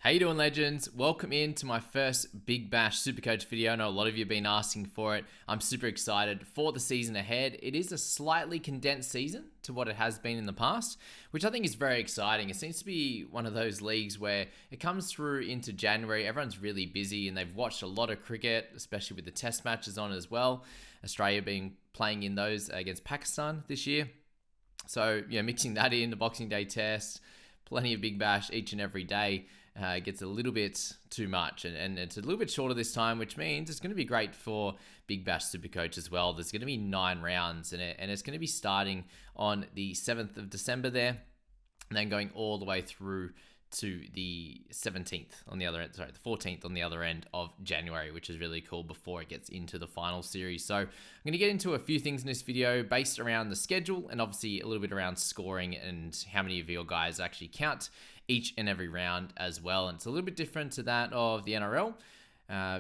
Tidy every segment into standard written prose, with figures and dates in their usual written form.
How you doing, legends? Welcome into my first Big Bash SuperCoach video. I know a lot of you have been asking for it. I'm super excited for the season ahead. It is a slightly condensed season to what it has been in the past, which I think is very exciting. It seems to be one of those leagues where it comes through into January. Everyone's really busy and they've watched a lot of cricket, especially with the test matches on as well. Australia playing in those against Pakistan this year. So, mixing that in, the Boxing Day test, plenty of Big Bash each and every day. Gets a little bit too much, and it's a little bit shorter this time, which means it's going to be great for Big Bash SuperCoach as well. There's going to be 9 rounds in it, and it's going to be starting on the 7th of December there, and then going all the way through to the 17th on the other end, the 14th on the other end of January, which is really cool before it gets into the final series. So I'm going to get into a few things in this video based around the schedule and obviously a little bit around scoring and how many of your guys actually count each and every round as well. And it's a little bit different to that of the NRL,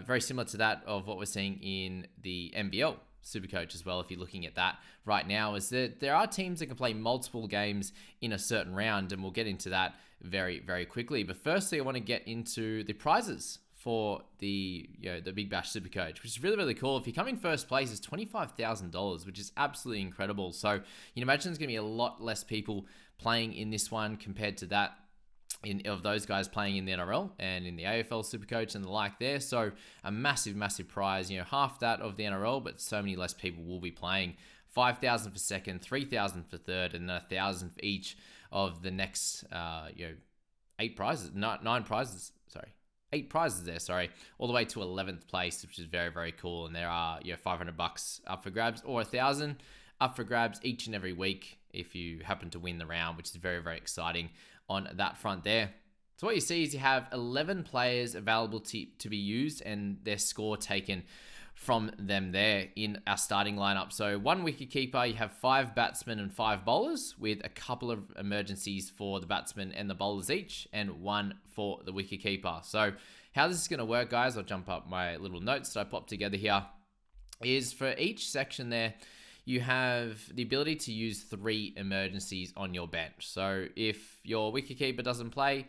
very similar to that of what we're seeing in the BBL SuperCoach as well. If you're looking at that right now, is that there are teams that can play multiple games in a certain round, and we'll get into that very, very quickly. But firstly, I want to get into the prizes for the Big Bash SuperCoach, which is really, really cool. If you come in first place, it's $25,000, which is absolutely incredible. So you can imagine there's going to be a lot less people playing in this one compared to that of those guys playing in the NRL and in the AFL SuperCoach and the like there. So a massive, massive prize, half that of the NRL, but so many less people will be playing. 5,000 for second, 3,000 for third, and 1,000 for each of the next, 8 prizes there, all the way to 11th place, which is very, very cool. And there are, $500 up for grabs, or 1,000 up for grabs each and every week if you happen to win the round, which is very, very exciting on that front there. So what you see is you have 11 players available to be used and their score taken from them there in our starting lineup. So 1 wicketkeeper, you have 5 batsmen and 5 bowlers with a couple of emergencies for the batsmen and the bowlers each, and 1 for the wicketkeeper. So how this is going to work, guys, I'll jump up my little notes that I popped together here, is for each section there, you have the ability to use 3 emergencies on your bench. So if your wicketkeeper doesn't play,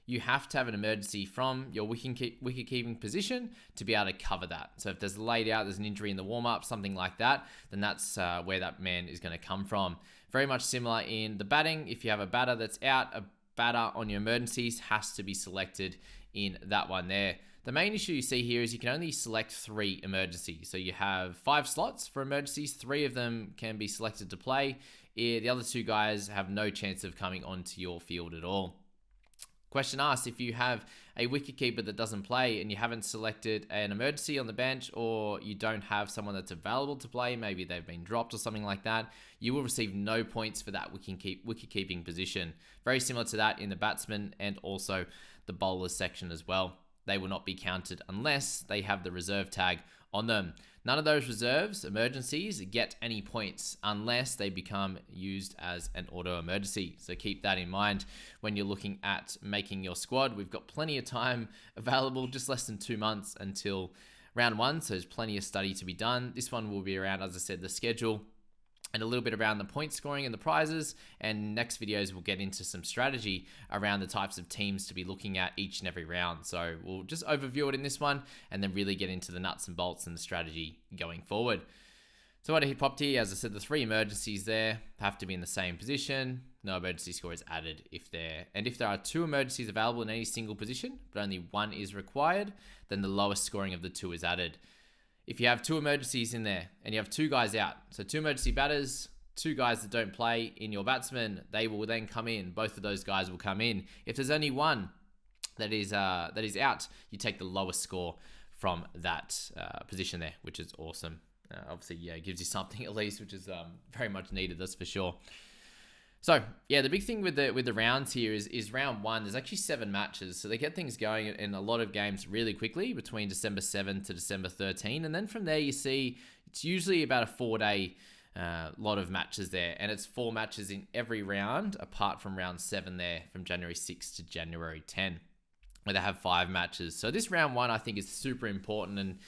you have to have an emergency from your wicket-keeping position to be able to cover that. So if there's there's an injury in the warm-up, something like that, then that's where that man is going to come from. Very much similar in the batting. If you have a batter that's out, a batter on your emergencies has to be selected in that one there. The main issue you see here is you can only select 3 emergencies. So you have 5 slots for emergencies. 3 of them can be selected to play. The other 2 guys have no chance of coming onto your field at all. Question asked, if you have a wicketkeeper that doesn't play and you haven't selected an emergency on the bench, or you don't have someone that's available to play, maybe they've been dropped or something like that, you will receive no points for that wicket-keeping position. Very similar to that in the batsman and also the bowlers section as well. They will not be counted unless they have the reserve tag on them. None of those reserves, emergencies, get any points unless they become used as an auto emergency. So keep that in mind when you're looking at making your squad. We've got plenty of time available, just less than 2 months until round 1. So there's plenty of study to be done. This one will be around, as I said, the schedule and a little bit around the point scoring and the prizes. And next videos, we'll get into some strategy around the types of teams to be looking at each and every round. So we'll just overview it in this one and then really get into the nuts and bolts and the strategy going forward. So what I hit popped here, as I said, the 3 emergencies there have to be in the same position. No emergency score is added if there are 2 emergencies available in any single position, but only 1 is required, then the lowest scoring of the 2 is added. If you have 2 emergencies in there and you have 2 guys out, so 2 emergency batters, 2 guys that don't play in your batsmen, they will then come in. Both of those guys will come in. If there's only 1 that is out, you take the lowest score from that position there, which is awesome. Obviously, it gives you something at least, which is very much needed, that's for sure. So, the big thing with the rounds here is round 1. There's actually 7 matches. So they get things going in a lot of games really quickly between December 7 to December 13. And then from there, you see it's usually about a 4-day lot of matches there. And it's 4 matches in every round, apart from round 7 there, from January 6 to January 10, where they have 5 matches. So this round 1, I think, is super important. And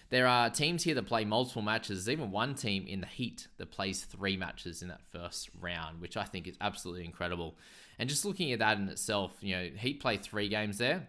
there are teams here that play multiple matches. There's even one team in the Heat that plays 3 matches in that first round, which I think is absolutely incredible. And just looking at that in itself, Heat play 3 games there.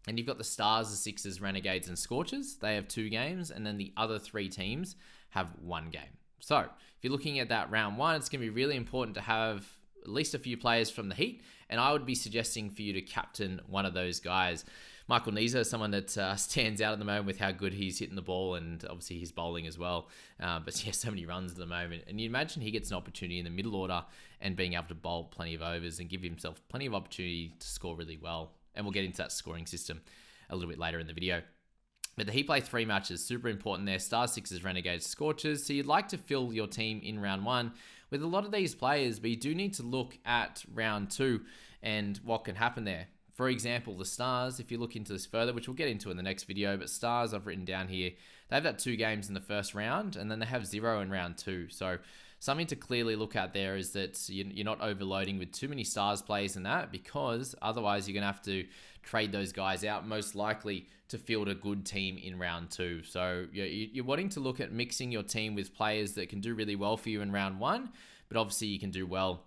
And you've got the Stars, the Sixers, Renegades, and Scorchers. They have 2 games, and then the other 3 teams have 1 game. So if you're looking at that round 1, it's going to be really important to have at least a few players from the Heat, and I would be suggesting for you to captain one of those guys. Michael Niza is someone that stands out at the moment with how good he's hitting the ball, and obviously he's bowling as well. But yeah, so many runs at the moment. And you imagine he gets an opportunity in the middle order and being able to bowl plenty of overs and give himself plenty of opportunity to score really well. And we'll get into that scoring system a little bit later in the video. But the Heat play 3 matches, super important there. Stars, Sixers, Renegades, Scorchers. So you'd like to fill your team in round 1 with a lot of these players, but you do need to look at round 2 and what can happen there. For example, the Stars, if you look into this further, which we'll get into in the next video, but Stars I've written down here, they have that 2 games in the first round, and then they have 0 in round 2. So something to clearly look at there is that you're not overloading with too many Stars plays in that, because otherwise you're going to have to trade those guys out, most likely to field a good team in round 2. So you're wanting to look at mixing your team with players that can do really well for you in round 1, but obviously you can do well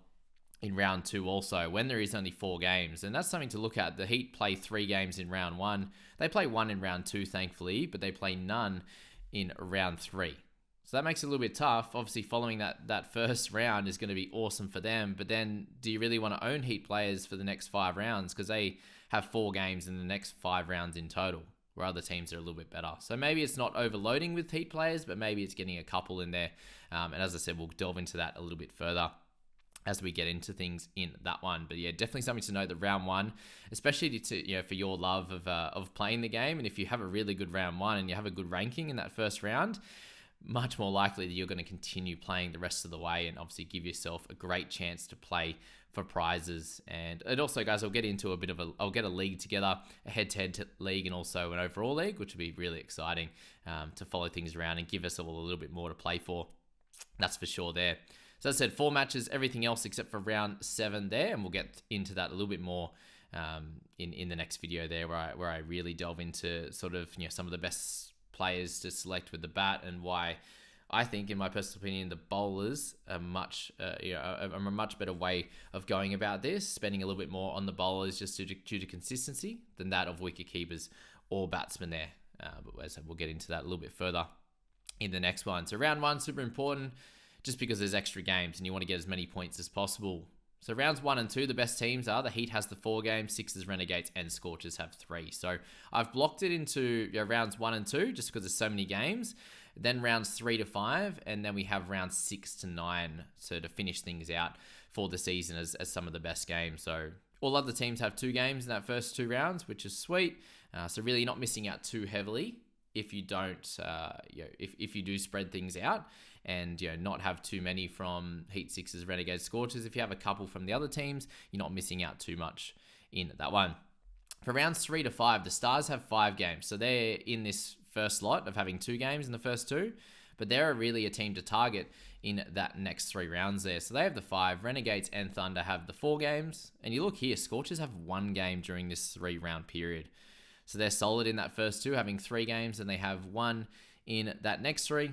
in round 2 also, when there is only 4 games. And that's something to look at. The Heat play 3 games in round 1. They play 1 in round 2, thankfully, but they play none in round 3. So that makes it a little bit tough. Obviously, following that first round is going to be awesome for them. But then, do you really want to own Heat players for the next 5 rounds? Because they have 4 games in the next 5 rounds in total, where other teams are a little bit better. So maybe it's not overloading with Heat players, but maybe it's getting a couple in there. And as I said, we'll delve into that a little bit further as we get into things in that one. But yeah, definitely something to note, that round 1, especially to, for your love of playing the game. And if you have a really good round 1 and you have a good ranking in that first round, much more likely that you're going to continue playing the rest of the way and obviously give yourself a great chance to play for prizes. And also, guys, I'll get into I'll get a league together, a head-to-head league, and also an overall league, which will be really exciting to follow things around and give us all a little bit more to play for. That's for sure there. So as I said, 4 matches, everything else except for round 7 there, and we'll get into that a little bit more in the next video there, where I really delve into sort of some of the best players to select with the bat, and why I think, in my personal opinion, the bowlers are a much better way of going about this, spending a little bit more on the bowlers just due to consistency than that of wicket keepers or batsmen there. But as I said, we'll get into that a little bit further in the next one. So round 1, super important, just because there's extra games and you want to get as many points as possible. So rounds 1 and 2, the best teams are, the Heat has the 4 games, Sixers, Renegades, and Scorchers have 3. So I've blocked it into rounds 1 and 2 just because there's so many games. Then rounds 3 to 5, and then we have rounds 6 to 9, so to finish things out for the season as some of the best games. So all other teams have 2 games in that first 2 rounds, which is sweet. So really not missing out too heavily if you don't, if you do spread things out, and not have too many from Heat, Sixers, Renegades, Scorchers. If you have a couple from the other teams, you're not missing out too much in that one. For rounds 3 to 5, the Stars have 5 games, so they're in this first lot of having 2 games in the first 2, but they're really a team to target in that next 3 rounds there. So they have the 5, Renegades and Thunder have the 4 games, and you look here, Scorchers have 1 game during this 3-round period. So they're solid in that first 2, having 3 games, and they have 1 in that next 3.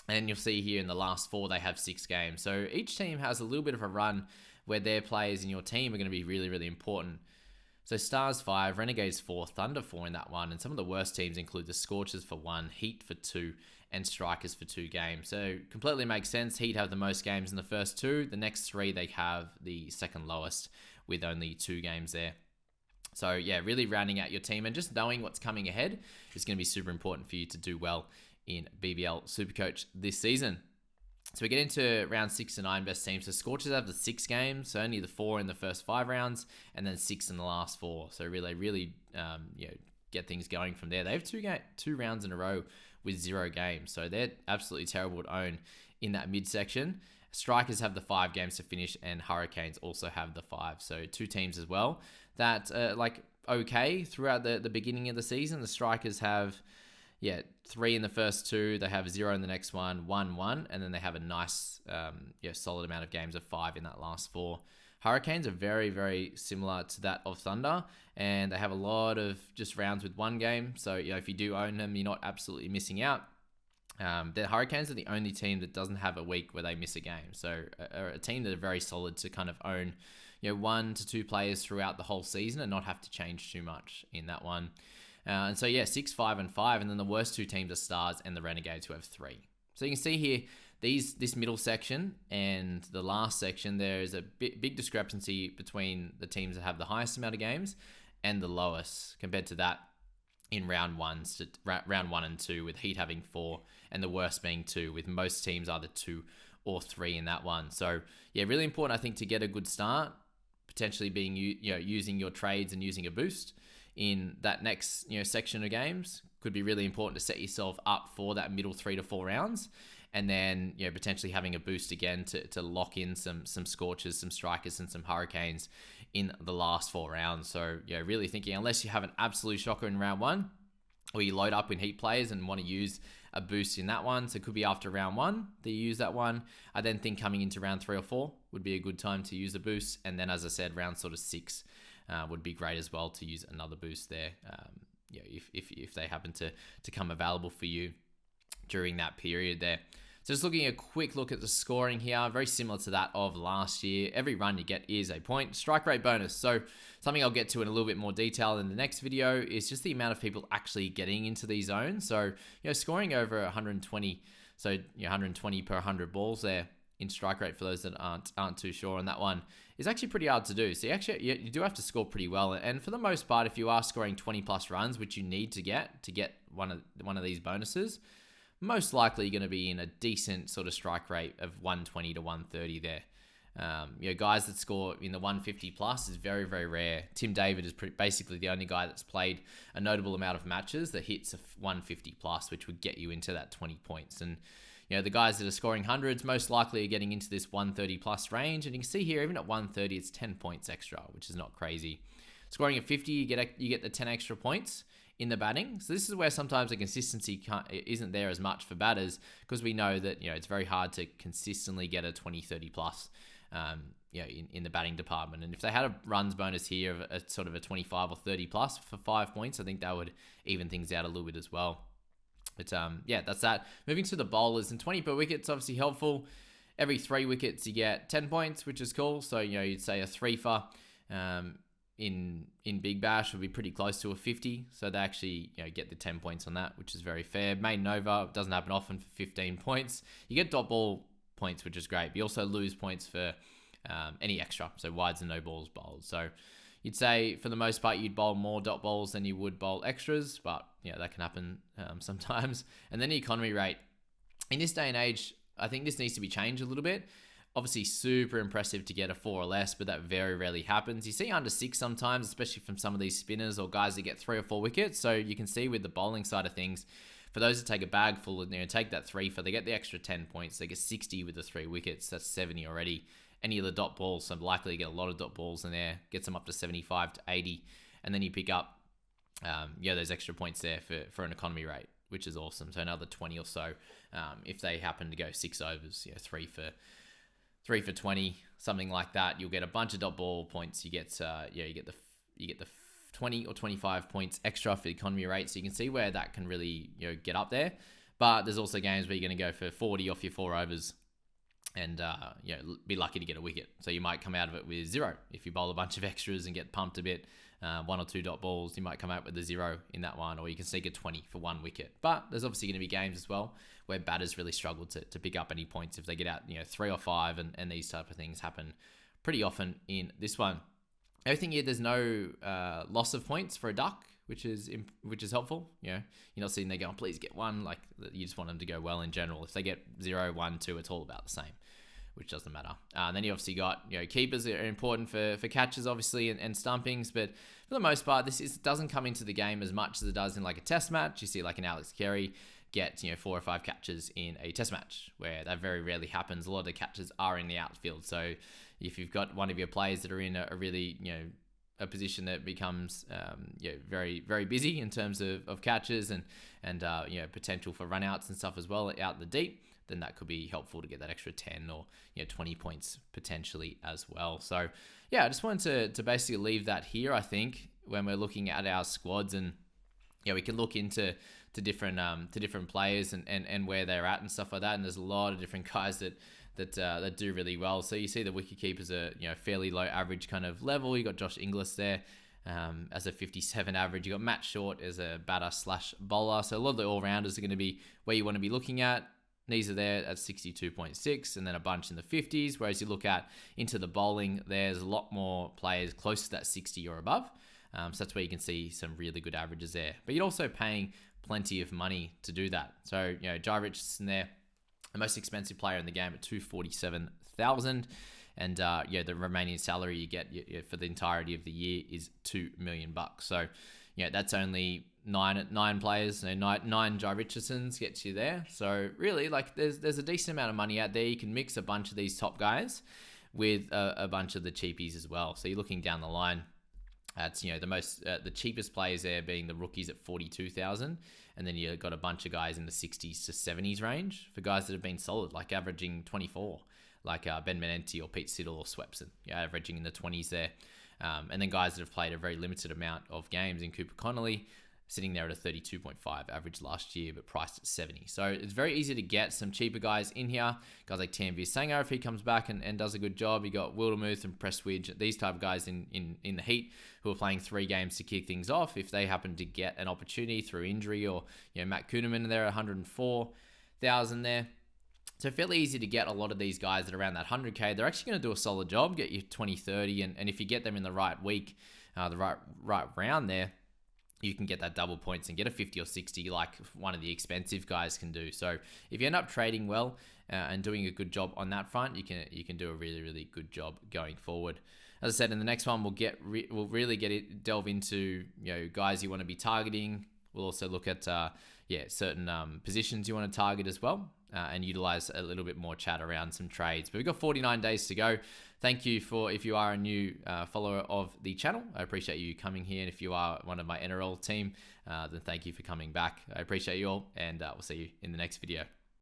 And you'll see here in the last 4, they have 6 games. So each team has a little bit of a run where their players in your team are going to be really, really important. So Stars 5, Renegades 4, Thunder 4 in that one. And some of the worst teams include the Scorchers for 1, Heat for 2, and Strikers for 2 games. So completely makes sense. Heat have the most games in the first 2. The next 3, they have the second lowest with only 2 games there. So yeah, really rounding out your team and just knowing what's coming ahead is going to be super important for you to do well in BBL SuperCoach this season. So we get into round 6 to 9 best teams. So Scorchers have the 6 games, so only the 4 in the first 5 rounds, and then 6 in the last 4. So really, get things going from there. They have 2 rounds in a row with 0 games, so they're absolutely terrible to own in that midsection. Strikers have the 5 games to finish, and Hurricanes also have the 5. So 2 teams as well that okay throughout the beginning of the season. The Strikers have 3 in the first 2. They have 0 in the next one, 1, and then they have a nice, solid amount of games of 5 in that last 4. Hurricanes are very, very similar to that of Thunder, and they have a lot of just rounds with 1 game. So, if you do own them, you're not absolutely missing out. The Hurricanes are the only team that doesn't have a week where they miss a game. So, a team that are very solid to kind of own, 1 to 2 players throughout the whole season and not have to change too much in that one. And so, 6, 5, and 5. And then the worst 2 teams are Stars and the Renegades, who have 3. So you can see here, this middle section and the last section, there is a big discrepancy between the teams that have the highest amount of games and the lowest compared to that in round 1 and 2, with Heat having 4 and the worst being 2, with most teams either 2 or 3 in that one. So really important, I think, to get a good start, potentially being using your trades and using a boost in that next section of games could be really important to set yourself up for that middle 3 to 4 rounds, and then potentially having a boost again to lock in some Scorchers, some Strikers, and some Hurricanes in the last 4 rounds. So really thinking, unless you have an absolute shocker in round 1, or you load up in Heat players and want to use a boost in that one, so it could be after round 1 that you use that one. I then think coming into round 3 or 4 would be a good time to use a boost, and then, as I said, round sort of 6 would be great as well to use another boost there. If they happen to come available for you during that period there. So just looking at a quick look at the scoring here, very similar to that of last year. Every run you get is a point. Strike rate bonus. So something I'll get to in a little bit more detail in the next video is just the amount of people actually getting into these zones. So, scoring over 120, so 120 per 100 balls there in strike rate, for those that aren't too sure on that one, is actually pretty hard to do. So you do have to score pretty well. And for the most part, if you are scoring 20 plus runs, which you need to get one of these bonuses, most likely you're going to be in a decent sort of strike rate of 120 to 130 there. Guys that score in the 150 plus is very, very rare. Tim David is basically the only guy that's played a notable amount of matches that hits a 150 plus, which would get you into that 20 points. And the guys that are scoring hundreds most likely are getting into this 130 plus range. And you can see here, even at 130, it's 10 points extra, which is not crazy. Scoring at 50, you get the 10 extra points in the batting. So this is where sometimes the consistency isn't there as much for batters, because we know that it's very hard to consistently get a 20, 30 plus in the batting department. And if they had a runs bonus here of a sort of a 25 or 30 plus for 5 points, I think that would even things out a little bit as well. But that's that. Moving to the bowlers, and 20 per wicket is obviously helpful. Every 3 wickets you get 10 points, which is cool. So you'd say a 3-fer in Big Bash would be pretty close to a 50. So they actually get the 10 points on that, which is very fair. Maiden over doesn't happen often for 15 points. You get dot ball points, which is great. But you also lose points for any extra, so wides and no balls bowled. So you'd say for the most part you'd bowl more dot balls than you would bowl extras, but that can happen sometimes. And then the economy rate. In this day and age, I think this needs to be changed a little bit. Obviously super impressive to get a 4 or less, but that very rarely happens. You see under 6 sometimes, especially from some of these spinners or guys that get 3 or 4 wickets. So you can see with the bowling side of things, for those that take a bag full and take that 3-fer, they get the extra 10 points. They get 60 with the 3 wickets. That's 70 already. Any of the dot balls, so likely to get a lot of dot balls in there, gets them up to 75 to 80. And then you pick up those extra points there for an economy rate, which is awesome. So another 20 or so if they happen to go 6 overs, 3 for 20, something like that. You'll get a bunch of dot ball points. You get the 20 or 25 points extra for the economy rate. So you can see where that can really get up there. But there's also games where you're going to go for 40 off your 4 overs and be lucky to get a wicket. So you might come out of it with 0 if you bowl a bunch of extras and get pumped a bit. 1 or 2 dot balls, you might come out with a 0 in that one, or you can sneak a 20 for 1 wicket. But there's obviously going to be games as well where batters really struggle to pick up any points if they get out 3 or 5, and these type of things happen pretty often in this one. Everything here, there's no loss of points for a duck, which is helpful. You're not sitting there going, please get 1. Like, you just want them to go well in general. If they get 0, 1, 2, it's all about the same, which doesn't matter. And then you obviously got keepers that are important for catches, obviously, and stumpings. But for the most part, this doesn't come into the game as much as it does in like a test match. You see like an Alex Carey get 4 or 5 catches in a test match, where that very rarely happens. A lot of the catches are in the outfield. So if you've got one of your players that are in a really a position that becomes very, very busy in terms of catches and potential for runouts and stuff as well out in the deep, then that could be helpful to get that extra 10 or 20 points potentially as well. So I just wanted to basically leave that here, I think, when we're looking at our squads and yeah, we can look into to different players and where they're at and stuff like that. And there's a lot of different guys that do really well. So you see the wicket keepers are fairly low average kind of level. You got Josh Inglis there as a 57 average. You got Matt Short as a batter slash bowler. So a lot of the all rounders are going to be where you want to be looking at. These are there at 62.6 and then a bunch in the 50s. Whereas you look at into the bowling, there's a lot more players close to that 60 or above. So that's where you can see some really good averages there. But you're also paying plenty of money to do that. So, Jai Richardson there, the most expensive player in the game at $247,000. And the remaining salary you get for the entirety of the year is $2 million. So, that's only nine players. Nine Jai Richardsons gets you there. So really, like there's a decent amount of money out there. You can mix a bunch of these top guys with a bunch of the cheapies as well. So you're looking down the line. That's the cheapest players there being the rookies at 42,000, and then you got a bunch of guys in the 60s to 70s range for guys that have been solid, like averaging 24, like Ben Menenti or Pete Siddle or Swepson, averaging in the 20s there, and then guys that have played a very limited amount of games in Cooper Connolly, sitting there at a 32.5 average last year, but priced at 70. So it's very easy to get some cheaper guys in here. Guys like Tanvir Sanger, if he comes back and does a good job. You got Wildermuth and Prestwidge, these type of guys in the heat who are playing 3 games to kick things off. If they happen to get an opportunity through injury, or Matt Kuhneman there, 104,000 there. So fairly easy to get a lot of these guys at around that 100K. They're actually going to do a solid job, get you 20, 30, and if you get them in the right week, the right round there, you can get that double points and get a 50 or 60 like one of the expensive guys can do. So if you end up trading well and doing a good job on that front, you can do a really, really good job going forward. As I said, in the next one, we'll really delve into guys you want to be targeting. We'll also look at certain positions you want to target as well, and utilize a little bit more chat around some trades. But we've got 49 days to go. Thank you if you are a new follower of the channel. I appreciate you coming here. And if you are one of my NRL team, then thank you for coming back. I appreciate you all, and we'll see you in the next video.